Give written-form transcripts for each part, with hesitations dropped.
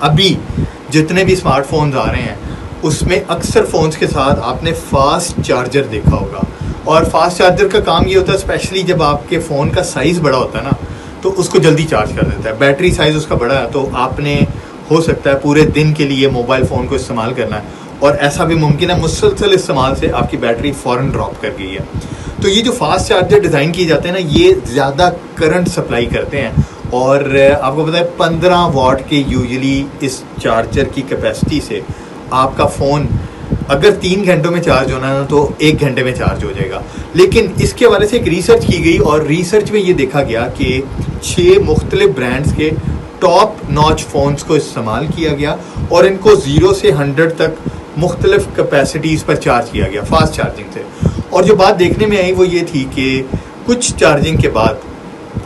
अभी जितने भी स्मार्टफोन्स आ रहे हैं उसमें अक्सर फ़ोन्स के साथ आपने फास्ट चार्जर देखा होगा। और फास्ट चार्जर का काम ये होता है, स्पेशली जब आपके फ़ोन का साइज़ बड़ा होता है ना, तो उसको जल्दी चार्ज कर देता है। बैटरी साइज़ उसका बड़ा है, तो आपने हो सकता है पूरे दिन के लिए मोबाइल फ़ोन को इस्तेमाल करना है, और ऐसा भी मुमकिन है मुसलसल इस्तेमाल से आपकी बैटरी फ़ौरन ड्रॉप कर गई है। तो ये जो फास्ट चार्जर डिज़ाइन किए जाते हैं ना, ये ज़्यादा करंट सप्लाई करते हैं, और आपको पता है 15 वाट के यूजुअली इस चार्जर की कैपेसिटी से आपका फ़ोन अगर 3 घंटों में चार्ज होना है ना, तो 1 घंटे में चार्ज हो जाएगा। लेकिन इसके हवाले से एक रिसर्च की गई, और रिसर्च में ये देखा गया कि 6 मुख्तलिफ ब्रांड्स के टॉप नॉच फ़ोन्स को इस्तेमाल किया गया, और इनको 0 से 100 तक मुख्तलिफ कैपेसिटीज़ पर चार्ज किया गया फास्ट चार्जिंग से। और जो बात देखने में आई वो ये थी कि कुछ चार्जिंग के बाद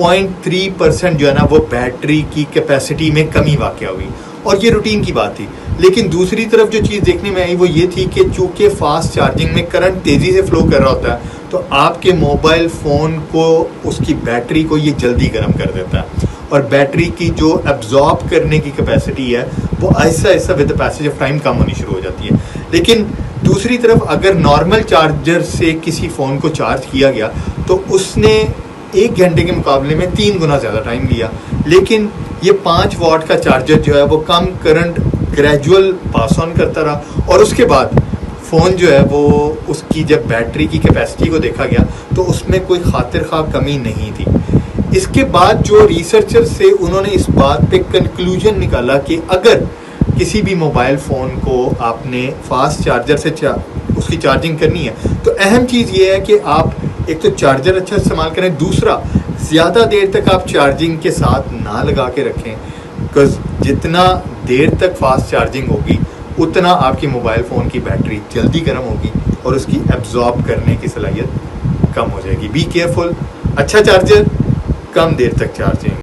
0.3% जो है ना, वो बैटरी की कैपेसिटी में कमी वाक़या हुई, और ये रूटीन की बात थी। लेकिन दूसरी तरफ जो चीज़ देखने में आई वो ये थी कि चूँकि फास्ट चार्जिंग में करंट तेज़ी से फ़्लो कर रहा होता है, तो आपके मोबाइल फ़ोन को उसकी बैटरी को ये जल्दी गर्म कर देता है, और बैटरी की जो एब्जॉर्ब करने की कैपेसिटी है वो ऐसा ऐसा with the passage of time कम होनी शुरू हो जाती है। लेकिन दूसरी तरफ अगर नॉर्मल चार्जर से किसी फ़ोन को चार्ज किया गया तो उसने 1 घंटे के मुकाबले में 3 गुना ज़्यादा टाइम लिया। लेकिन ये 5 वाट का चार्जर जो है वो कम करंट ग्रेजुअल पास ऑन करता रहा, और उसके बाद फ़ोन जो है वो उसकी जब बैटरी की कैपेसिटी को देखा गया तो उसमें कोई खातिर खा कमी नहीं थी। इसके बाद जो रिसर्चर से उन्होंने इस बात पे कंक्लूजन निकाला कि अगर किसी भी मोबाइल फ़ोन को आपने फास्ट चार्जर से उसकी चार्जिंग करनी है, तो अहम चीज़ ये है कि आप एक तो चार्जर अच्छा इस्तेमाल करें, दूसरा ज़्यादा देर तक आप चार्जिंग के साथ ना लगा के रखें, बिकॉज़ जितना देर तक फास्ट चार्जिंग होगी उतना आपकी मोबाइल फ़ोन की बैटरी जल्दी गर्म होगी और उसकी एब्जॉर्ब करने की सलाहियत कम हो जाएगी। बी केयरफुल, अच्छा चार्जर, कम देर तक चार्जिंग।